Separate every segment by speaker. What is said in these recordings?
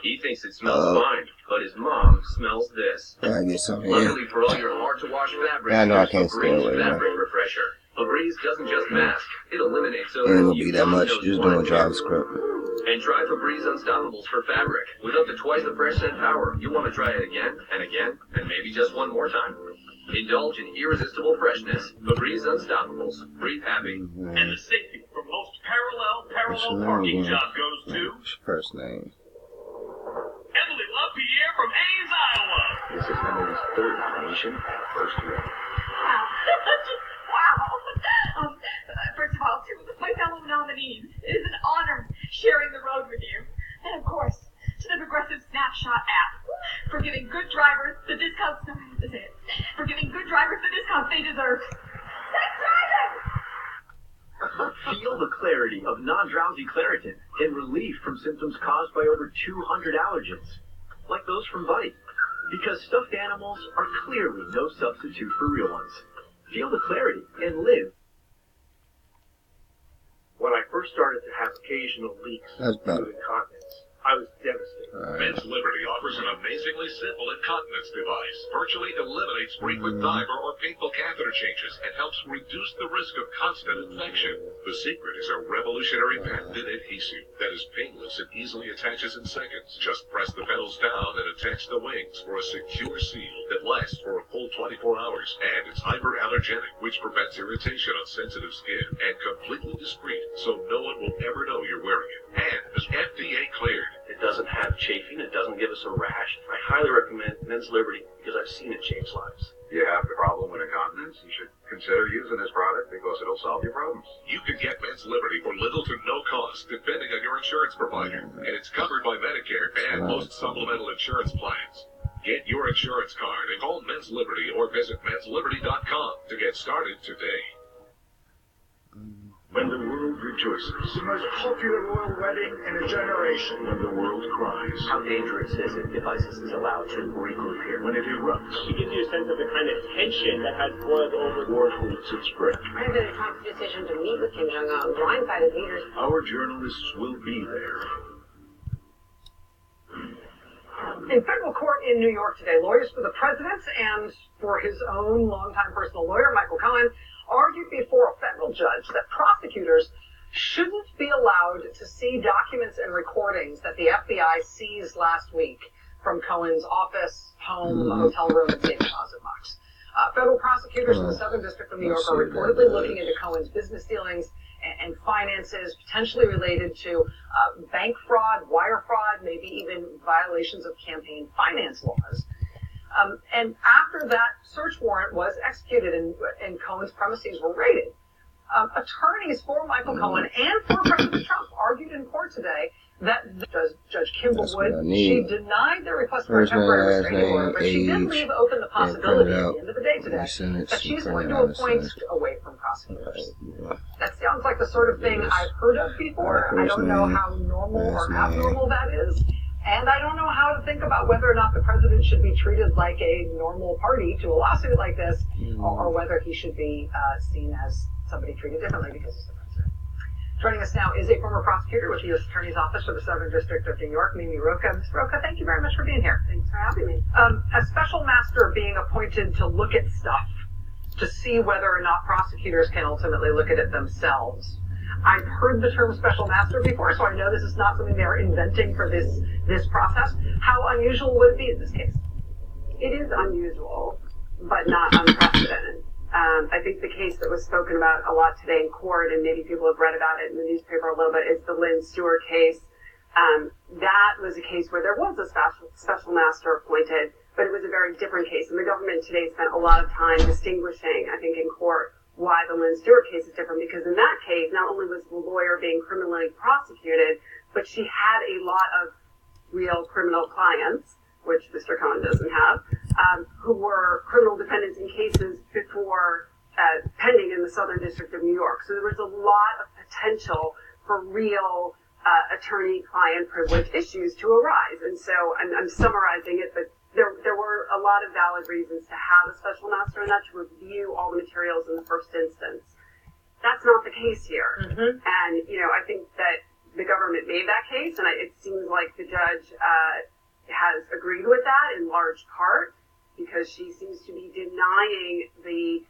Speaker 1: He thinks it smells fine, but his mom smells this.
Speaker 2: I get something.
Speaker 1: Luckily for all your hard-to-wash fabrics,
Speaker 2: I know I can't stay away, man.
Speaker 1: fabric refresher. Febreze doesn't just mask; it eliminates
Speaker 2: It ain't
Speaker 1: odors.
Speaker 2: gonna be that much. Just doing JavaScript.
Speaker 1: And try Febreze Unstoppables for fabric. With up to twice the fresh scent power, you'll want to try it again and again, and maybe just one more time. Indulge in irresistible freshness. Febreze Unstoppables. Breathe happy.
Speaker 3: And the safety for most parallel parking job goes to...
Speaker 2: What's your first name?
Speaker 3: Emily LaPierre from Ames, Iowa.
Speaker 1: This is Emily's third nomination. First year.
Speaker 4: Wow. Wow. First of all, to my fellow nominees, it is an honor sharing the road with you. And of course, to the Progressive Snapshot app for giving good drivers the discounts. No, I have to say it. For giving good drivers the discounts they deserve. Safe driving!
Speaker 1: Feel the clarity of non-drowsy Claritin and relief from symptoms caused by over 200 allergens, like those from Buddy. Because stuffed animals are clearly no substitute for real ones. Feel the clarity and live. When I first started to have occasional leaks due to incontinence, I was devastated.
Speaker 5: Men's Liberty offers an amazingly simple incontinence device. Virtually eliminates frequent diver or painful catheter changes and helps reduce the risk of constant infection. The secret is a revolutionary patented adhesive that is painless and easily attaches in seconds. Just press the pedals down and attach the wings for a secure seal that lasts for a full 24 hours. And it's hyperallergenic, which prevents irritation on sensitive skin, and completely discreet, so no one will ever know you're wearing it. And is FDA cleared.
Speaker 1: It doesn't have chafing, it doesn't give us a rash. I highly recommend Men's Liberty because I've seen it change lives.
Speaker 6: You have the problem with incontinence? You should consider using this product because it'll solve your problems.
Speaker 5: You can get Men's Liberty for little to no cost, depending on your insurance provider. And it's covered by Medicare and most supplemental insurance plans. Get your insurance card and call Men's Liberty or visit mensliberty.com to get started today.
Speaker 6: When the world rejoices,
Speaker 7: The most popular royal wedding in a generation.
Speaker 6: when the world cries,
Speaker 1: How dangerous is it if ISIS is allowed to regroup here?
Speaker 6: when it erupts,
Speaker 3: It gives you a sense of the kind of tension that has boiled over.
Speaker 6: war fleets its breath.
Speaker 8: President Trump's decision to meet with Kim Jong-un blindsided leaders.
Speaker 6: Our journalists will be there.
Speaker 9: In federal court in New York today, lawyers for the president and for his own longtime personal lawyer, Michael Cohen, argued before a federal judge that prosecutors shouldn't be allowed to see documents and recordings that the FBI seized last week from Cohen's office, home, hotel room, and safe deposit box. Federal prosecutors in the Southern District of New York are reportedly looking into Cohen's business dealings and finances potentially related to bank fraud, wire fraud, maybe even violations of campaign finance laws. And after that search warrant was executed and Cohen's premises were raided, attorneys for Michael Cohen and for President Trump argued in court today that Judge Kimball Wood, she denied their request for a temporary restraining order, but she did leave open the possibility at the end of the day today that she's going to appoint away from prosecutors. That sounds like the sort of thing I've heard of before. I don't know how normal or abnormal that is. And I don't know how to think about whether or not the president should be treated like a normal party to a lawsuit like this, or whether he should be seen as somebody treated differently because he's the president. Joining us now is a former prosecutor with the U.S. Attorney's Office for the Southern District of New York, Mimi Rocha. Ms. Rocha, thank you very much for being here.
Speaker 8: Thanks for having me.
Speaker 9: A special master being appointed to look at stuff, to see whether or not prosecutors can ultimately look at it themselves. I've heard the term special master before, so I know this is not something they're inventing for this process. How unusual would it be in this case?
Speaker 8: It is unusual, but not unprecedented. I think the case that was spoken about a lot today in court, and maybe people have read about it in the newspaper a little bit, is the Lynn Stewart case. That was a case where there was a special master appointed, but it was a very different case. And the government today spent a lot of time distinguishing, I think, in court, why the Lynn Stewart case is different, because in that case, not only was the lawyer being criminally prosecuted, but she had a lot of real criminal clients, which Mr. Cohen doesn't have, who were criminal defendants in cases before pending in the Southern District of New York. So there was a lot of potential for real attorney-client privilege issues to arise. And so I'm summarizing it, but there were a lot of valid reasons to have a special master and that to review all the materials in the first instance. That's not the case here. And, I think that the government made that case, and it seems like the judge has agreed with that in large part because she seems to be denying the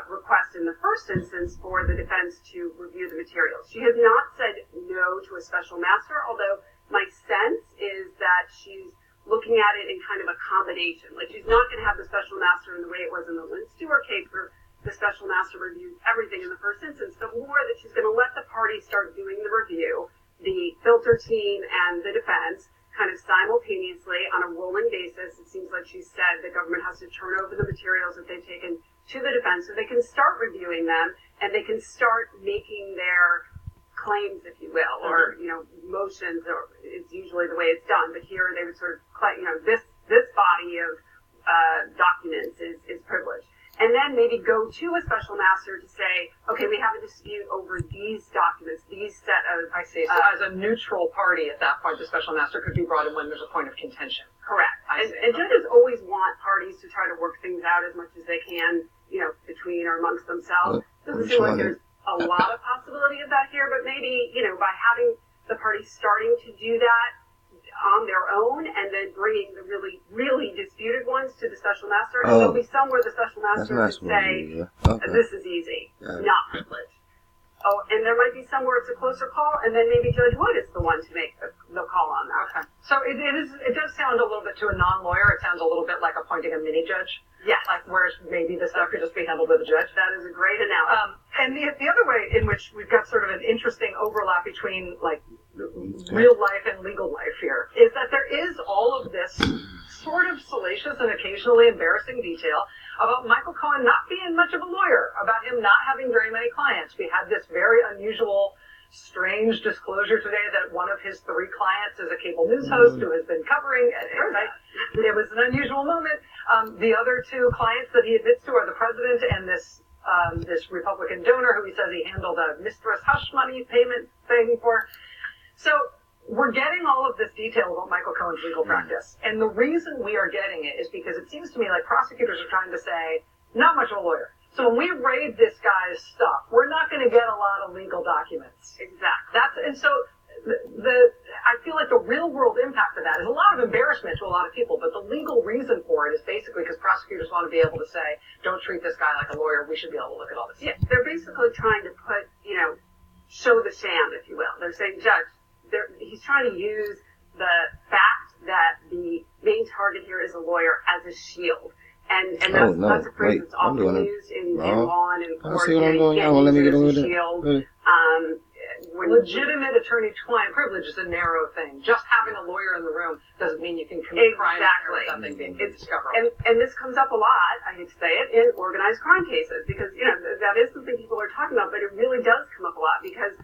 Speaker 8: request in the first instance for the defense to review the materials. She has not said no to a special master, although my sense is that she's looking at it in kind of a combination. Like, she's not going to have the special master in the way it was in the Lynn Stewart case where the special master reviews everything in the first instance, but more that she's going to let the parties start doing the review, the filter team and the defense, kind of simultaneously on a rolling basis. It seems like she said the government has to turn over the materials that they've taken to the defense so they can start reviewing them and they can start making their claims, if you will, or, motions, or it's usually the way it's done. But here they would sort of, this body of documents is privileged. And then maybe go to a special master to say, okay, we have a dispute over these documents, these set of...
Speaker 9: I see. So as a neutral party at that point, the special master could be brought in when there's a point of contention.
Speaker 8: Correct. And judges always want parties to try to work things out as much as they can, between or amongst themselves. Doesn't seem like there's a lot of possibility of that here, but maybe, by having the parties starting to do that on their own and then bringing the really, really disputed ones to the special master, and there'll be some where the special master would say, this is easy, not privileged. Oh, and there might be some where it's a closer call, and then maybe Judge Wood is the one to make the call on that.
Speaker 9: Okay. So it does sound a little bit, to a non-lawyer, it sounds a little bit like appointing a mini-judge.
Speaker 8: Yes.
Speaker 9: Like, whereas maybe the stuff could just be handled with a judge.
Speaker 8: That is a great analogy.
Speaker 9: And the other way in which we've got sort of an interesting overlap between, like, real life and legal life here is that there is all of this sort of salacious and occasionally embarrassing detail about Michael Cohen not being much of a lawyer, about him not having very many clients. We had this very unusual, strange disclosure today that one of his 3 clients is a cable news host who has been covering it. It was an unusual moment. The other 2 clients that he admits to are the president and this Republican donor who he says he handled a mistress hush money payment thing for. So we're getting all of this detail about Michael Cohen's legal practice. And the reason we are getting it is because it seems to me like prosecutors are trying to say, not much of a lawyer. So when we raid this guy's stuff, we're not going to get a lot of legal documents.
Speaker 8: Exactly.
Speaker 9: And so I feel like the real world impact of that is a lot of embarrassment to a lot of people, but the legal reason for it is basically because prosecutors want to be able to say, don't treat this guy like a lawyer, we should be able to look at all this.
Speaker 8: Yeah, they're basically trying to put, show the sham, if you will. They're saying, Judge, he's trying to use the fact that the main target here is a lawyer as a shield. And that's a phrase that's often used in law and in court.
Speaker 2: I see what I'm doing. Let me get over it.
Speaker 8: Really?
Speaker 9: Legitimate attorney-client privilege is a narrow thing. Just having a lawyer in the room doesn't mean you can commit crimes or something being discoverable.
Speaker 8: And this comes up a lot, I hate to say it, in organized crime cases because, that is something people are talking about, but it really does come up a lot because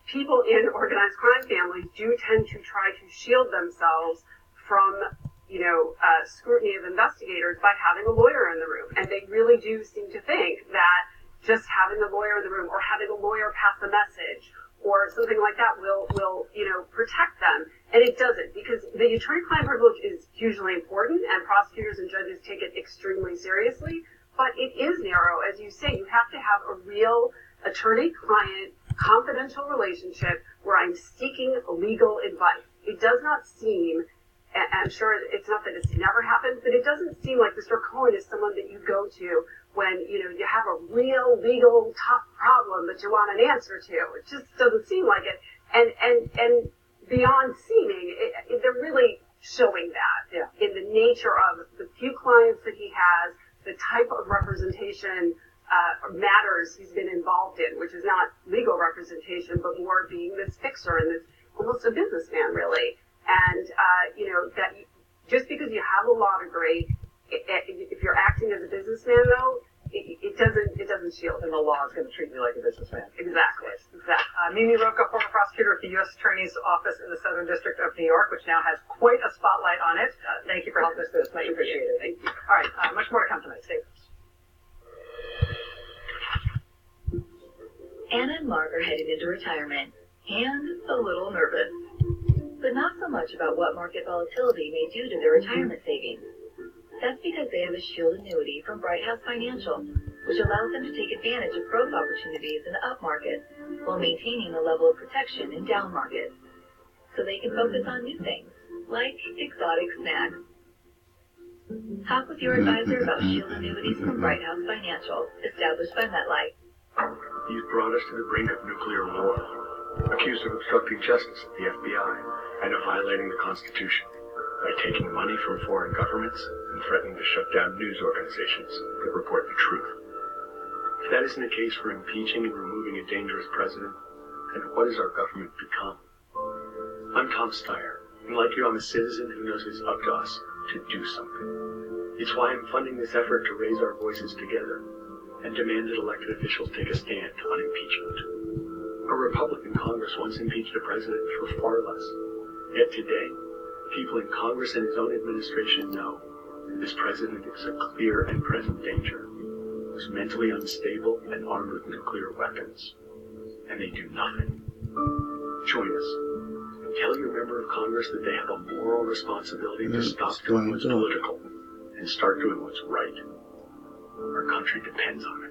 Speaker 8: people in organized crime families do tend to try to shield themselves from, scrutiny of investigators by having a lawyer in the room. And they really do seem to think that just having a lawyer in the room or having a lawyer pass a message or something like that will protect them. And it doesn't, because the attorney-client privilege is hugely important and prosecutors and judges take it extremely seriously, but it is narrow. As you say, you have to have a real attorney-client confidential relationship where I'm seeking legal advice. It does not seem, and I'm sure it's not that it's never happened, but it doesn't seem like Mr. Cohen is someone that you go to when, you have a real legal tough problem that you want an answer to. It just doesn't seem like it. And beyond seeming, they're really showing that in the nature of the few clients that he has, the type of representation matters he's been involved in, which is not legal representation, but more being this fixer and this almost a businessman, really. And, that just because you have a law degree, if you're acting as a businessman, though, it doesn't shield.
Speaker 9: And the law is going to treat you like a businessman.
Speaker 8: Exactly.
Speaker 9: Mimi Roca, former prosecutor at the U.S. Attorney's Office in the Southern District of New York, which now has quite a spotlight on it. Thank you for helping us do this. Much appreciated.
Speaker 8: Thank you.
Speaker 9: All right, much more to come tonight. Stay with us.
Speaker 10: Anna and Mark are headed into retirement and a little nervous, but not so much about what market volatility may do to their retirement savings. That's because they have a Shield annuity from Bright House Financial, which allows them to take advantage of growth opportunities in the up market while maintaining a level of protection in down markets, so they can focus on new things, like exotic snacks. Talk with your advisor about Shield annuities from Bright House Financial, established by MetLife.
Speaker 11: He's brought us to the brink of nuclear war, accused of obstructing justice at the FBI and of violating the Constitution by taking money from foreign governments and threatening to shut down news organizations that report the truth. If that isn't a case for impeaching and removing a dangerous president, then what has our government become? I'm Tom Steyer, and like you, I'm a citizen who knows it's up to us to do something. It's why I'm funding this effort to raise our voices together and demand that elected officials take a stand on impeachment. A Republican Congress once impeached a president for far less. Yet today, people in Congress and his own administration know this president is a clear and present danger, who's mentally unstable and armed with nuclear weapons. And they do nothing. Join us. Tell your member of Congress that they have a moral responsibility to stop doing what's political and start doing what's right. Our country depends on it.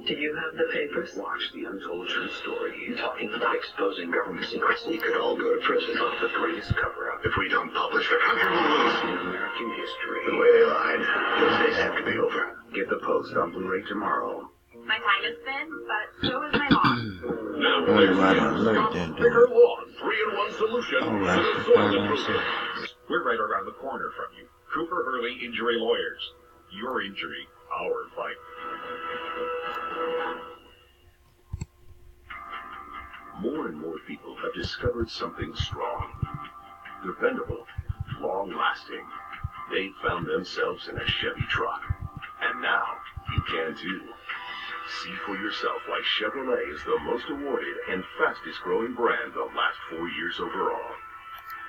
Speaker 12: Do you have the papers?
Speaker 13: Watch the untold true story. Talking about exposing government secrets. We could all go to prison on the greatest cover-up. If we don't publish, the country will lose in American history. The way they lied, those days have to be over. Get the Post on Blu-ray tomorrow.
Speaker 4: My time is thin, but so is my lawn.
Speaker 3: Now,
Speaker 5: Bigger Lawn 3-in-1 solution for the soil improvement.
Speaker 3: We're right around the corner from you. Cooper Early Injury Lawyers. Your injury, our fight.
Speaker 5: More and more people have discovered something strong, dependable, long-lasting. They found themselves in a Chevy truck. And now, you can too. See for yourself why Chevrolet is the most awarded and fastest-growing brand the last 4 years overall.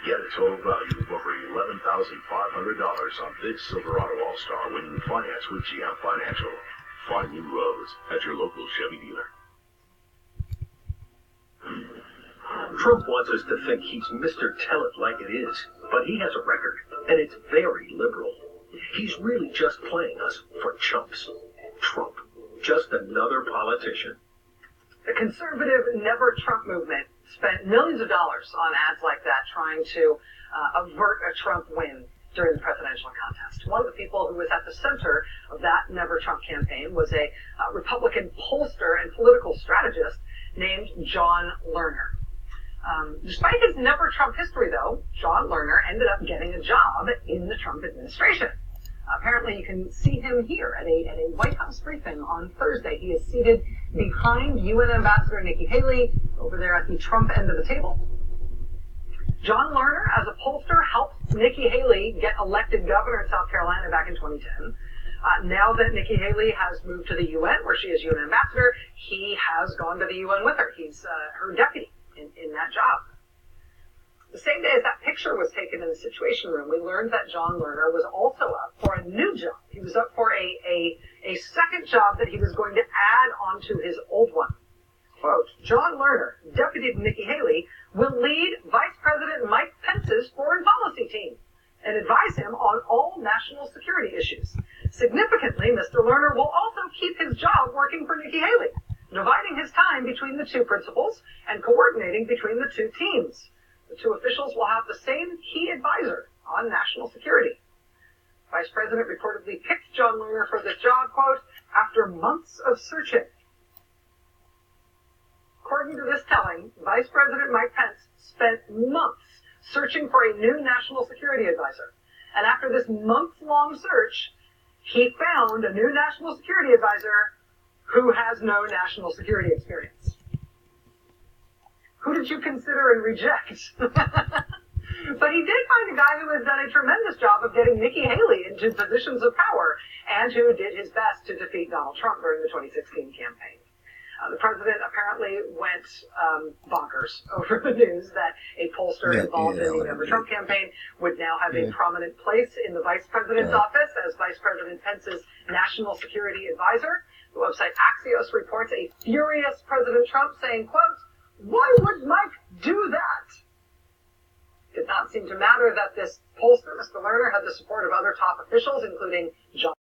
Speaker 5: Get a total value of over $11,500 on this Silverado All-Star when you finance with GM Financial. Find new roads at your local Chevy dealer.
Speaker 1: Trump wants us to think he's Mr. Tell It Like It Is, but he has a record, and it's very liberal. He's really just playing us for chumps. Trump, just another politician.
Speaker 9: The conservative Never Trump movement spent millions of dollars on ads like that trying to avert a Trump win during the presidential contest. One of the people who was at the center of that Never Trump campaign was a Republican pollster and political strategist named John Lerner. Despite his Never Trump history, though, John Lerner ended up getting a job in the Trump administration. Apparently, you can see him here at a White House briefing on Thursday. He is seated behind UN Ambassador Nikki Haley over there at the Trump end of the table. John Lerner, as a pollster, helped Nikki Haley get elected governor in South Carolina back in 2010. Now that Nikki Haley has moved to the UN, where she is UN Ambassador, he has gone to the UN with her. He's her deputy in that job. The same day as that picture was taken in the Situation Room, we learned that John Lerner was also up for a new job. He was up for a second job that he was going to add onto his old one. Quote, John Lerner, deputy to Nikki Haley, will lead Vice President Mike Pence's foreign policy team and advise him on all national security issues. Significantly, Mr. Lerner will also keep his job working for Nikki Haley, dividing his time between the two principals and coordinating between the two teams. The two officials will have the same key advisor on national security. Vice President reportedly picked John Lerner for this job, quote, after months of searching. According to this telling, Vice President Mike Pence spent months searching for a new national security advisor. And after this month-long search, he found a new national security advisor who has no national security experience. Who did you consider and reject? But he did find a guy who has done a tremendous job of getting Nikki Haley into positions of power and who did his best to defeat Donald Trump during the 2016 campaign. The president apparently went bonkers over the news that a pollster involved in the Never Trump campaign would now have a prominent place in the vice president's office as Vice President Pence's national security advisor. The website Axios reports a furious President Trump saying, quote, why would Mike do that? It did not seem to matter that this pollster, Mr. Lerner, had the support of other top officials, including John